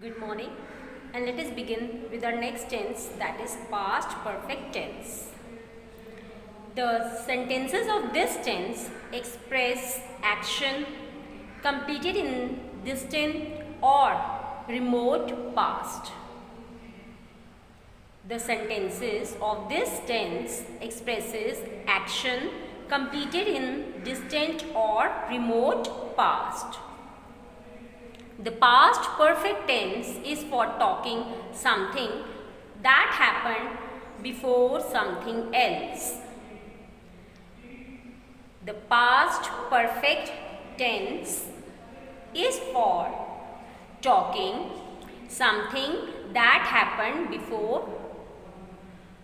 Good morning, and let us begin with our next tense, that is past perfect tense. The sentences of this tense express action completed in distant or remote past. The sentences of this tense expresses action completed in distant or remote past. The past perfect tense is for talking something that happened before something else. The past perfect tense is for talking something that happened before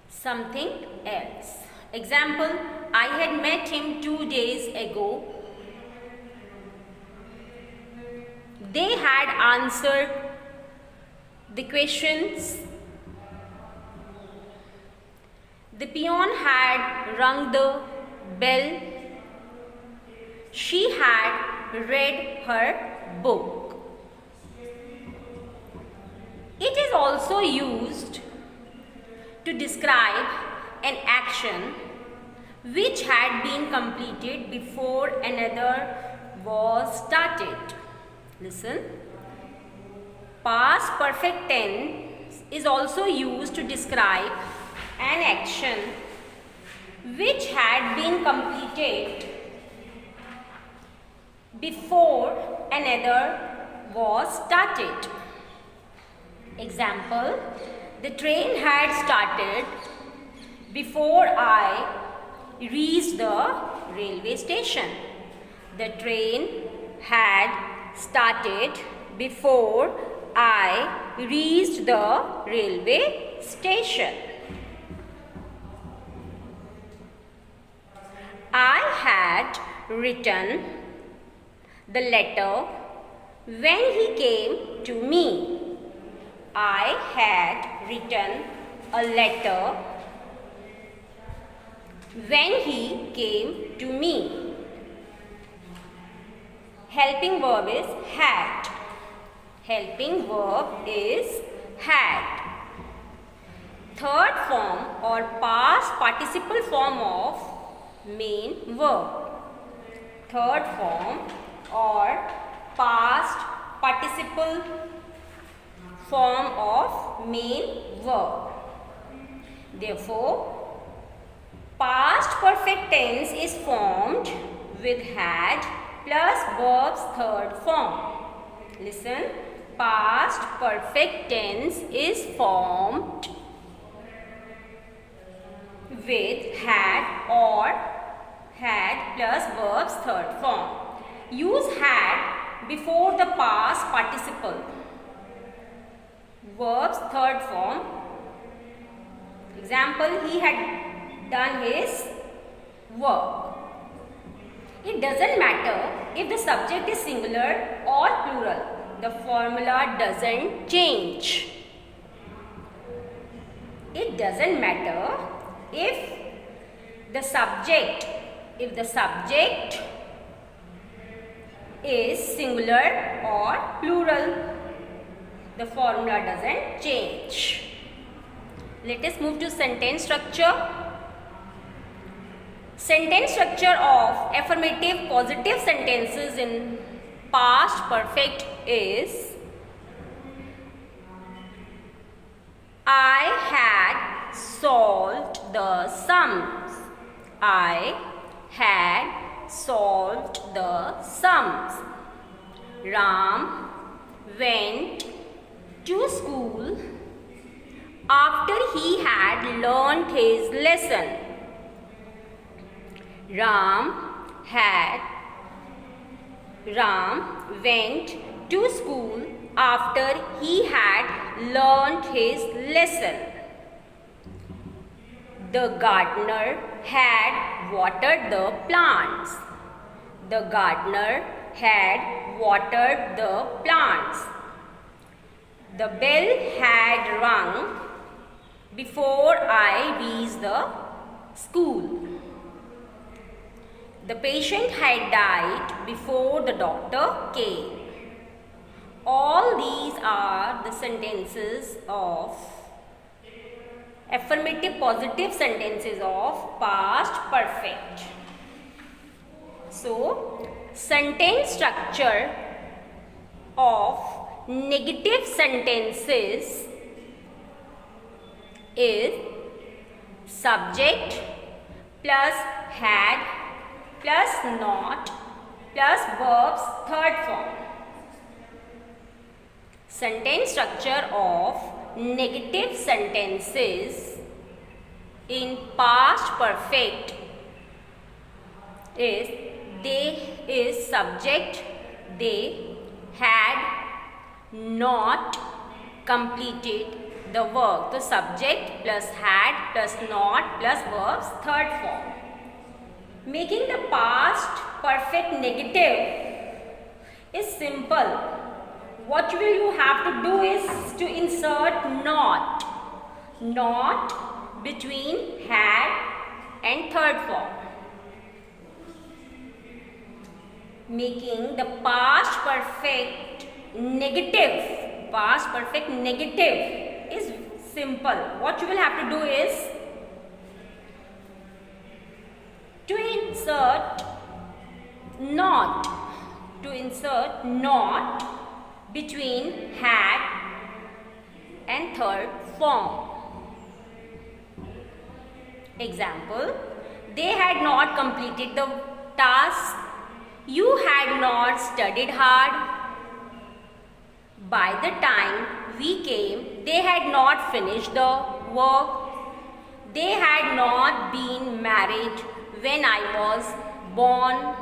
something else. Example, I had met him 2 days ago. They had answered the questions. The peon had rung the bell. She had read her book. It is also used to describe an action which had been completed before another was started. Listen. Past perfect tense is also used to describe an action which had been completed before another was started. Example, the train had started before I reached the railway station. The train had started before I reached the railway station. I had written the letter when he came to me. I had written a letter when he came to me. Helping verb is had. Helping verb is had. Third form or past participle form of main verb. Third form or past participle form of main verb. Therefore, past perfect tense is formed with had plus verb's third form. Listen, past perfect tense is formed with had or had plus verb's third form. Use had before the past participle. Verb's third form. Example, he had done his work. It doesn't matter if the subject is singular or plural. The formula doesn't change. It doesn't matter if the subject is singular or plural. The formula doesn't change. Let us move to sentence structure. Sentence structure of affirmative positive sentences in past perfect is I had solved the sums. I had solved the sums. Ram went to school after he had learnt his lesson. Ram went to school after he had learnt his lesson. The gardener had watered the plants. The gardener had watered the plants. The bell had rung before I reached the school. The patient had died before the doctor came. All these are the sentences of affirmative positive sentences of past perfect. So, sentence structure of negative sentences is subject plus had plus not plus verbs third form. Sentence structure of negative sentences in past perfect is they is subject, they had not completed the work. So subject plus had plus not plus verbs third form. Making the past perfect negative is simple. What will you have to do is to insert not between had and third form. Making the past perfect negative is simple. What you will have to do is to insert not between had and third form. Example, they had not completed the task. You had not studied hard. By the time we came, they had not finished the work. They had not been married when I was born.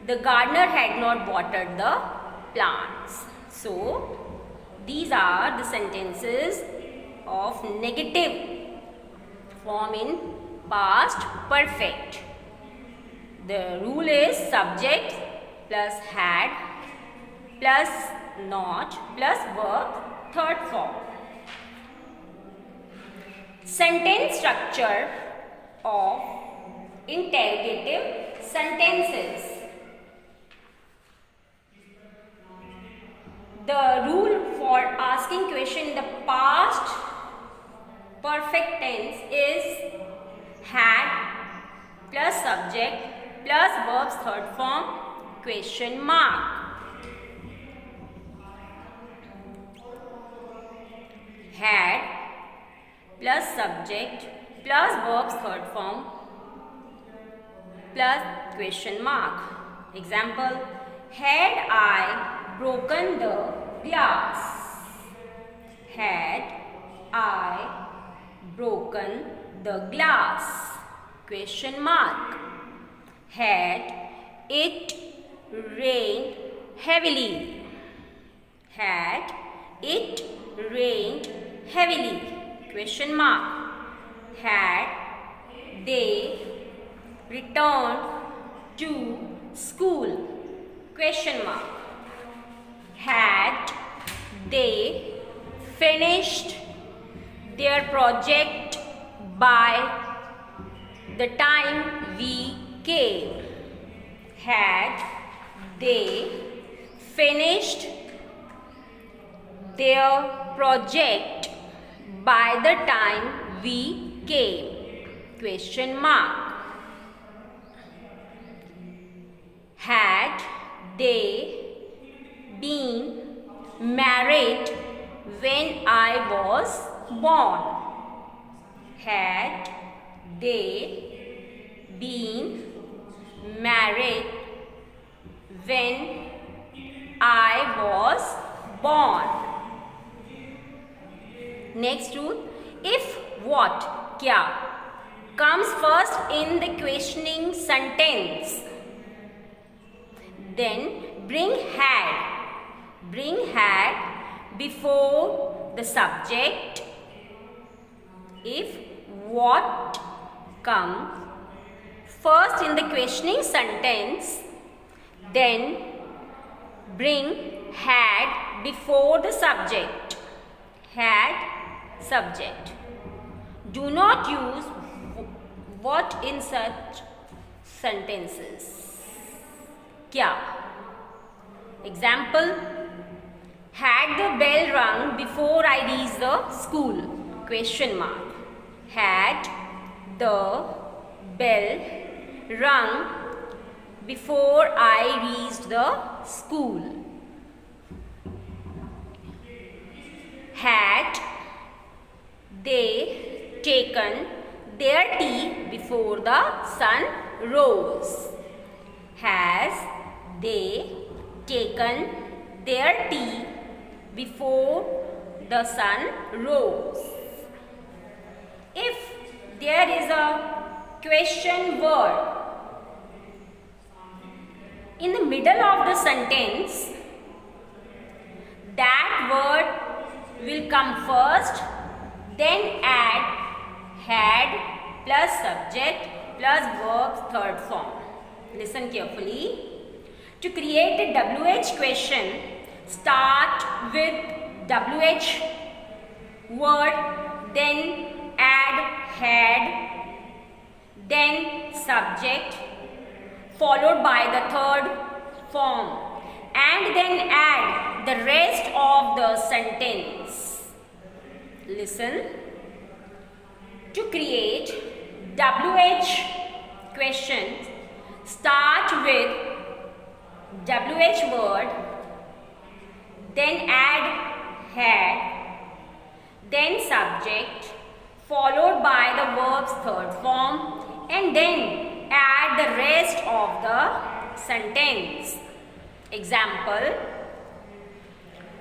The gardener had not watered the plants. So, these are the sentences of negative form in past perfect. The rule is subject plus had plus not plus verb third form. Sentence structure of interrogative sentences. The rule for asking question in the past perfect tense is had plus subject plus verbs third form question mark. Had plus subject plus verbs third form plus question mark. Example, had I broken the glass? Had I broken the glass? Question mark. Had it rained heavily? Had it rained heavily? Question mark. Had they returned to school? Question mark. Had they finished their project by the time we came? Had they finished their project by the time we came? Question mark. Had they been married when I was born? Had they been married when I was born? Next rule, if what, kya, comes first in the questioning sentence, then bring had before the subject. If what comes first in the questioning sentence, then bring had before the subject. Had subject. Do not use what in such sentences. Kya? Example, Had the bell rung before I reached the school? Question mark. Had the bell rung before I reached the school? Had they taken their tea before the sun rose? Has they taken their tea before the sun rose? If there is a question word in the middle of the sentence, that word will come first, then add had plus subject plus verb's third form. Listen carefully. To create a WH question, start with WH word, then add had, then subject, followed by the third form, and then add the rest of the sentence. Listen. To create WH questions, start with WH word, then add had, then subject, followed by the verb's third form, and then add the rest of the sentence. Example: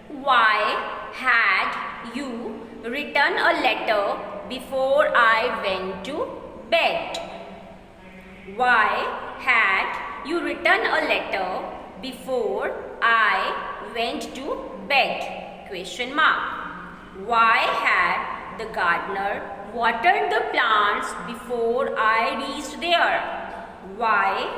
why had you written a letter before I went to bed? Why had you written a letter before I went to bed? Question mark. Why had the gardener watered the plants before I reached there? Why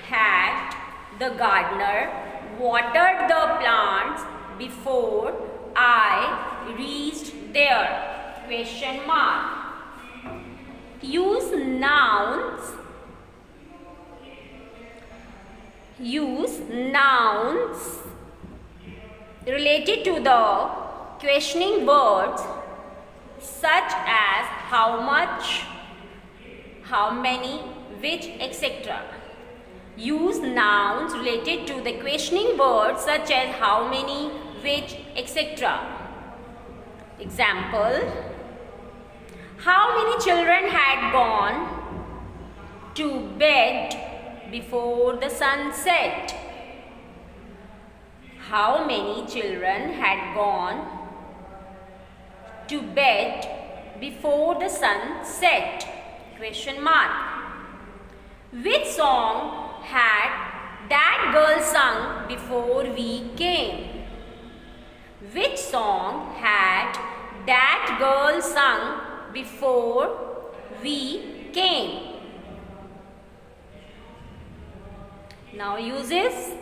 had the gardener watered the plants before I reached there? Question mark. Use nouns. Use nouns related to the questioning words such as how much, how many, which, etc. Use nouns related to the questioning words such as how many, which, etc. Example: how many children had gone to bed before the sun set? How many children had gone to bed before the sun set? Question mark. Which song had that girl sung before we came? Which song had that girl sung before we came? Now uses.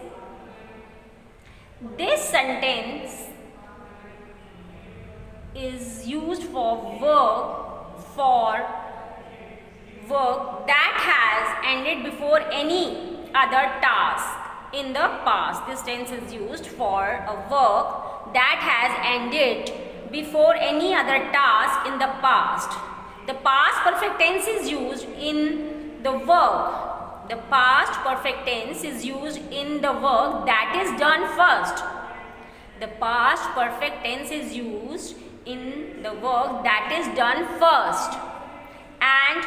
This sentence is used for work that has ended before any other task in the past. This tense is used for a work that has ended before any other task in the past. The past perfect tense is used in the work. The past perfect tense is used in the work that is done first. The past perfect tense is used in the work that is done first. And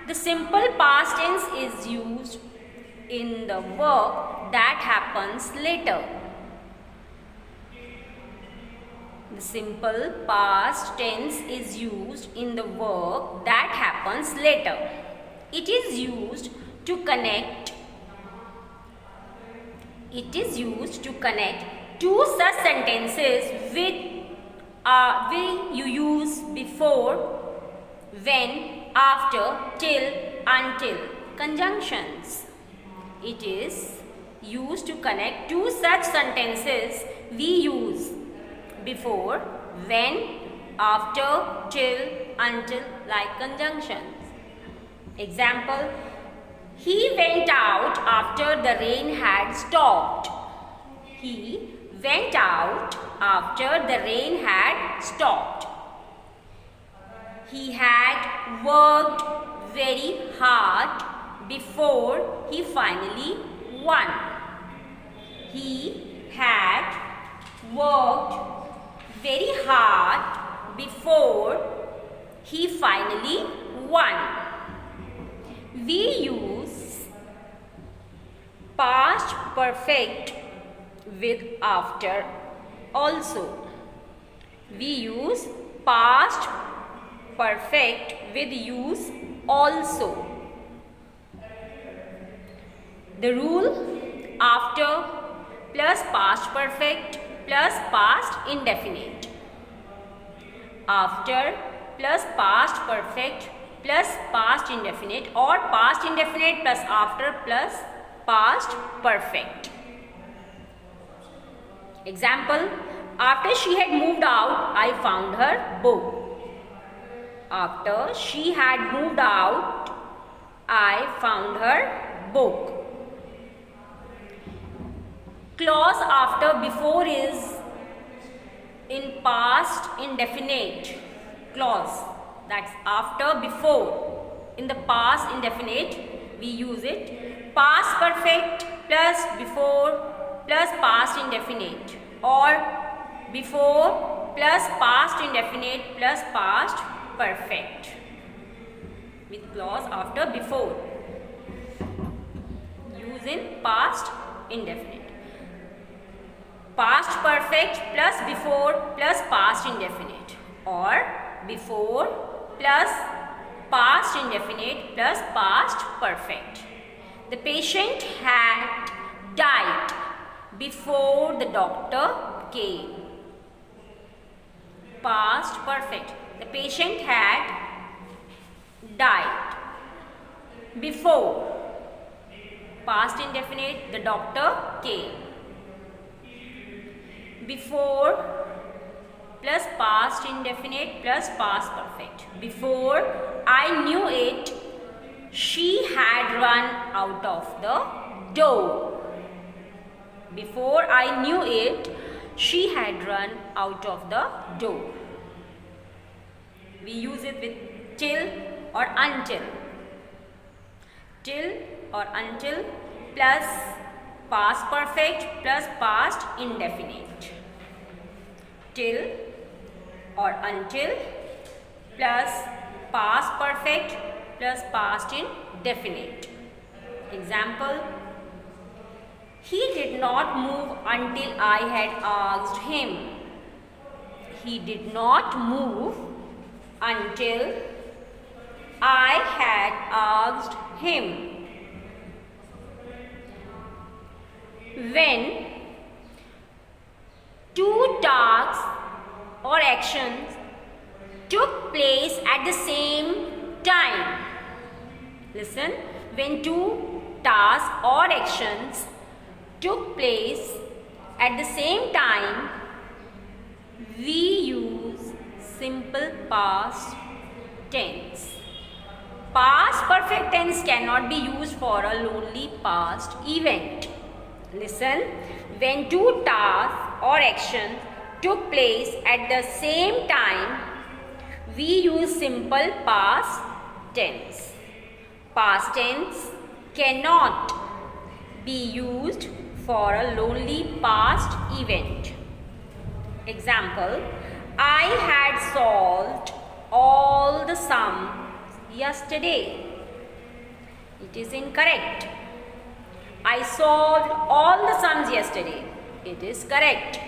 the simple past tense is used in the work that happens later. The simple past tense is used in the work that happens later. It is used to connect. It is used to connect two such sentences with you use before, when, after, till, until conjunctions. It is used to connect two such sentences we use before, when, after, till, until, like conjunctions. Example: he went out after the rain had stopped. He went out after the rain had stopped. He had worked very hard before he finally won. He had worked very hard before he finally won. We use past perfect with after also. We use past perfect with use also. The rule: after plus past perfect plus past indefinite. After plus past perfect plus past indefinite, or past indefinite plus after plus past perfect. Example: after she had moved out, I found her book. After she had moved out, I found her book. Clause after before is in past indefinite clause. That's after before. In the past indefinite, we use it past perfect plus before plus past indefinite, or before plus past indefinite plus past perfect with clause after before. Use in past indefinite. Past perfect plus before plus past indefinite, or before plus past indefinite plus past perfect. The patient had died before the doctor came. Past perfect. The patient had died before. Past indefinite, the doctor came. Before plus past indefinite plus past perfect. Before I knew it, she had run out of the door. Before I knew it, she had run out of the door. We use it with till or until. Till or until plus past perfect plus past indefinite. Till or until plus past perfect plus past indefinite. Example: he did not move until I had asked him. He did not move until I had asked him. When two tasks or actions took place at the same time. Listen. When two tasks or actions took place at the same time, we use simple past tense. Past perfect tense cannot be used for a lonely past event. Listen. When two tasks or actions took place at the same time, we use simple past tense. Past tense cannot be used for a lonely past event. Example: I had solved all the sums yesterday. It is incorrect. I solved all the sums yesterday. It is correct.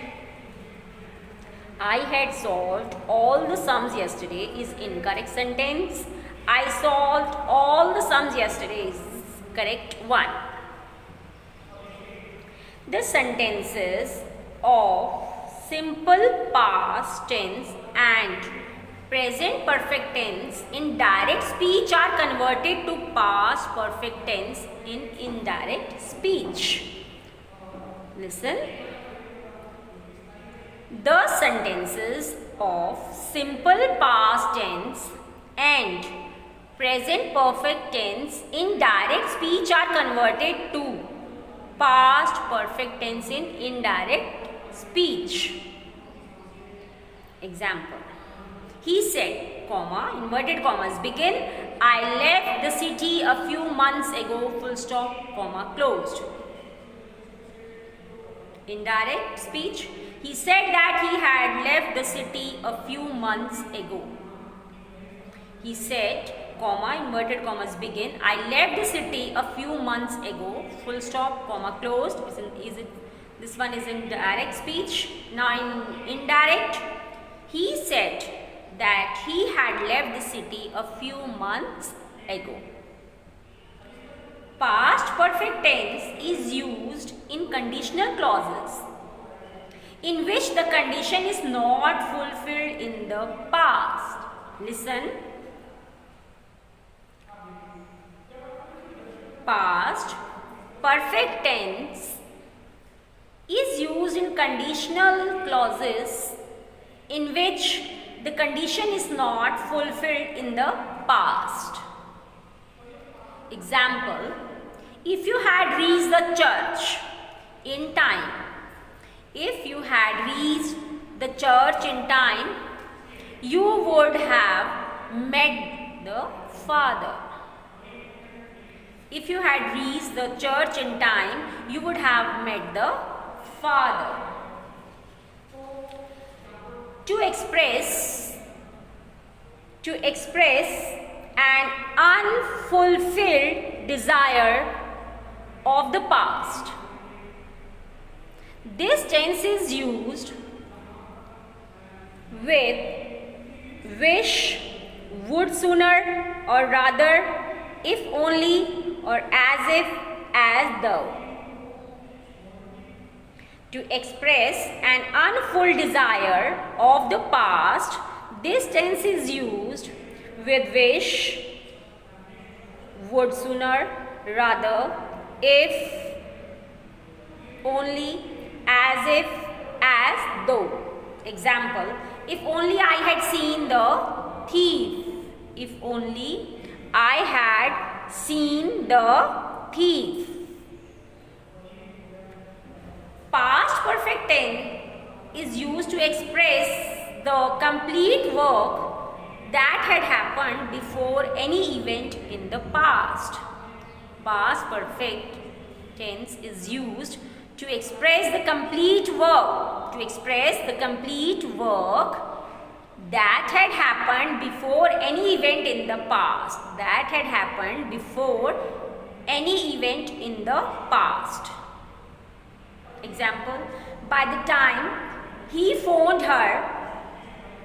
I had solved all the sums yesterday is incorrect sentence. I solved all the sums yesterday is correct one. The sentences of simple past tense and present perfect tense in direct speech are converted to past perfect tense in indirect speech. Listen. The sentences of simple past tense and present perfect tense in direct speech are converted to past perfect tense in indirect speech. Example. He said, comma, inverted commas, begin, I left the city a few months ago, full stop, comma, closed. Indirect speech. He said that he had left the city a few months ago. He said, comma, inverted commas, begin, I left the city a few months ago, full stop, comma, closed. This one is in direct speech. Now in indirect, he said that he had left the city a few months ago. Past perfect tense is used in conditional clauses in which the condition is not fulfilled in the past. Listen. Past perfect tense is used in conditional clauses in which the condition is not fulfilled in the past. Example, if you had reached the church in time, if you had reached the church in time, you would have met the Father. If you had reached the church in time, you would have met the Father. To express an unfulfilled desire of the past. This tense is used with wish, would sooner, or rather, if only, or as if, as though. To express an unfulfilled desire of the past, this tense is used with wish, would sooner, rather, if, only, as if, as though. Example, if only I had seen the thief. If only I had seen the thief. Past perfect tense is used to express the complete work that had happened before any event in the past. Past perfect tense is used to express the complete work, that had happened before any event in the past. That had happened before any event in the past. Example, by the time he phoned her,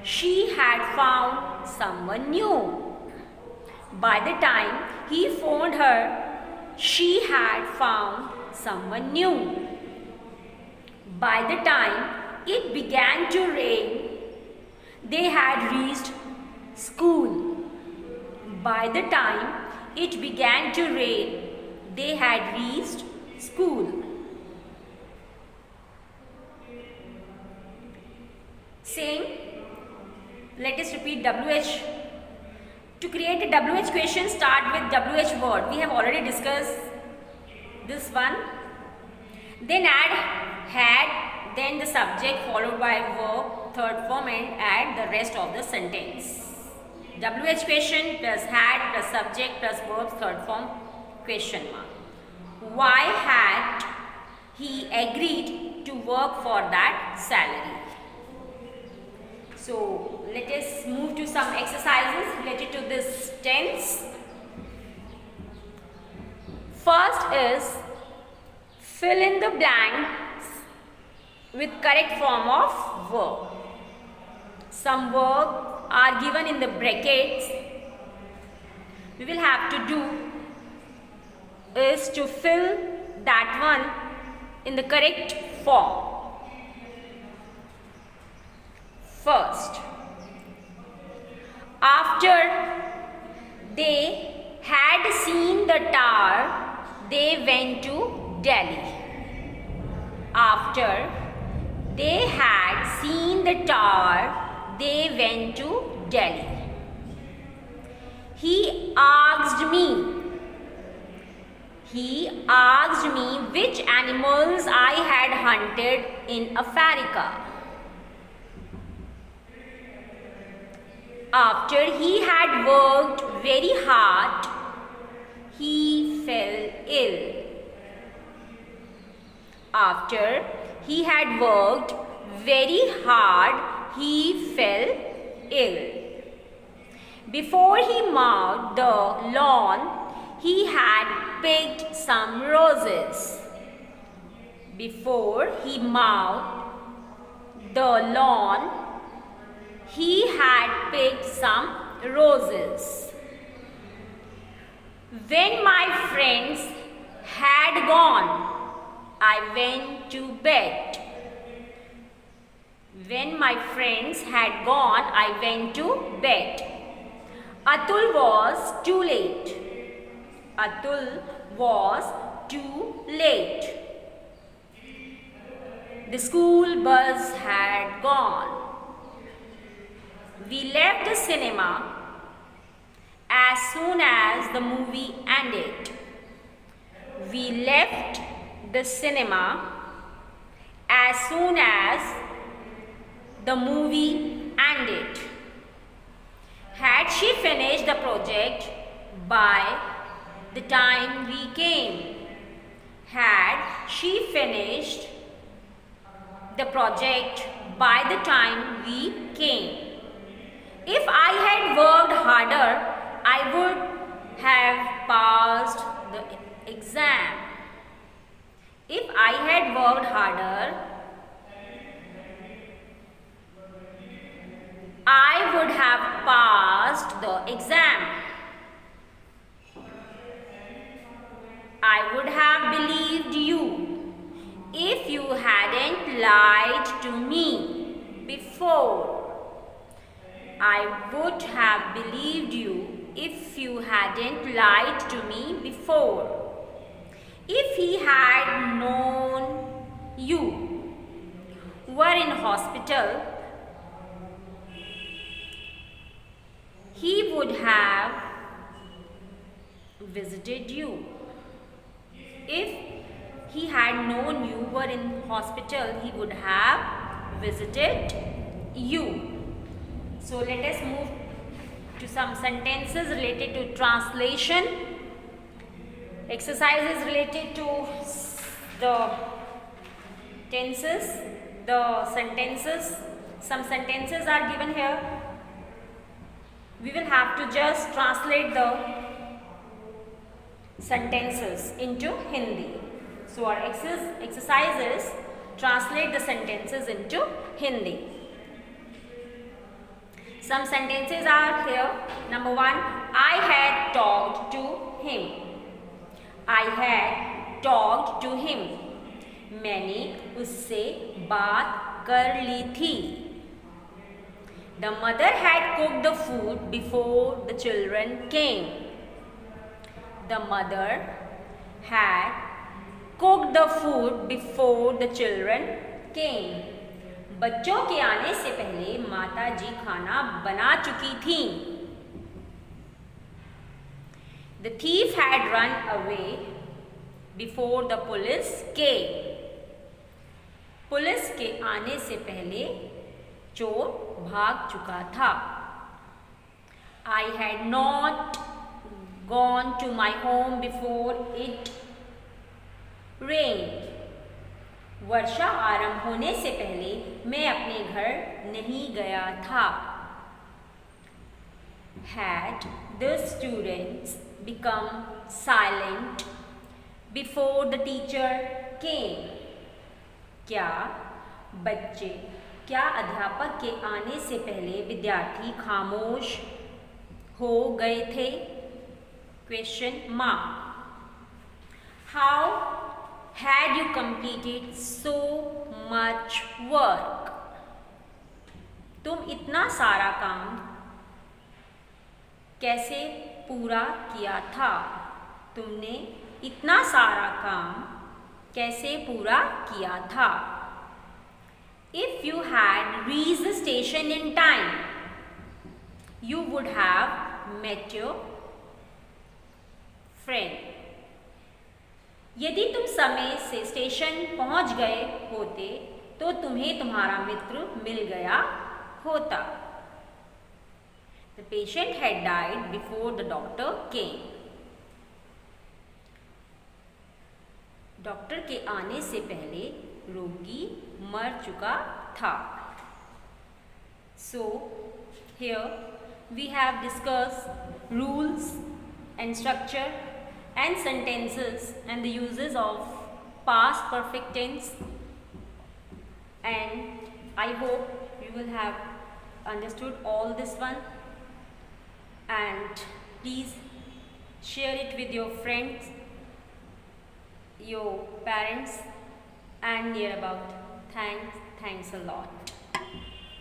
she had found someone new. By the time he phoned her, she had found someone new. By the time it began to rain, they had reached school. By the time it began to rain, they had reached school. Same. Let us repeat WH. To create a WH question, start with WH word. We have already discussed this one. Then add had, then the subject followed by verb, third form, and add the rest of the sentence. WH question plus had plus subject plus verb, third form, question mark. Why had he agreed to work for that salary? So let us move to some exercises related to this tense. First is fill in the blanks with correct form of verb. Some verbs are given in the brackets. We will have to do is to fill that one in the correct form. First, after they had seen the tower, they went to Delhi. After they had seen the tower, they went to Delhi. He asked me which animals I had hunted in Africa. After he had worked very hard, he fell ill. After he had worked very hard, he fell ill. Before he mowed the lawn, he had picked some roses. Before he mowed the lawn, he had picked some roses. When my friends had gone, I went to bed. When my friends had gone, I went to bed. Atul was too late. Atul was too late. The school bus had gone. We left the cinema as soon as the movie ended. We left the cinema as soon as the movie ended. Had she finished the project by the time we came? Had she finished the project by the time we came? If I had worked harder, I would have passed the exam. If I had worked harder, I would have passed the exam. I would have believed you if you hadn't lied to me before. I would have believed you if you hadn't lied to me before. If he had known you were in hospital, he would have visited you. If he had known you were in hospital, he would have visited you. So let us move to some sentences related to translation. Exercises related to the tenses, the sentences. Some sentences are given here. We will have to just translate the sentences into Hindi. So our exercise is translate the sentences into Hindi. Some sentences are here. Number 1, I had talked to him. I had talked to him. मैंने उससे बात कर ली थी. The mother had cooked the food before the children came. The mother had cooked the food before the children came. बच्चों के आने से पहले माता जी खाना बना चुकी थीं. The thief had run away before the police came. Police के आने से पहले चोर भाग चुका था. I had not gone to my home before it rained. वर्षा आरंभ होने से पहले मैं अपने घर नहीं गया था. Had the students become silent before the teacher came? क्या अध्यापक के आने से पहले विद्यार्थी खामोश हो गए थे? Question mark. How had you completed so much work? तुम इतना सारा काम कैसे पूरा किया था? तुमने इतना सारा काम कैसे पूरा किया था? If you had reached the station in time, you would have met your friend. यदि तुम समय से स्टेशन पहुंच गए होते तो तुम्हें तुम्हारा मित्र मिल गया होता। The patient had died before the doctor came. Doctor के आने से पहले रोगी मर चुका था। So here we have discussed rules and structure and sentences and the uses of past perfect tense, and I hope you will have understood all this one, and please share it with your friends, your parents and near about. Thanks a lot.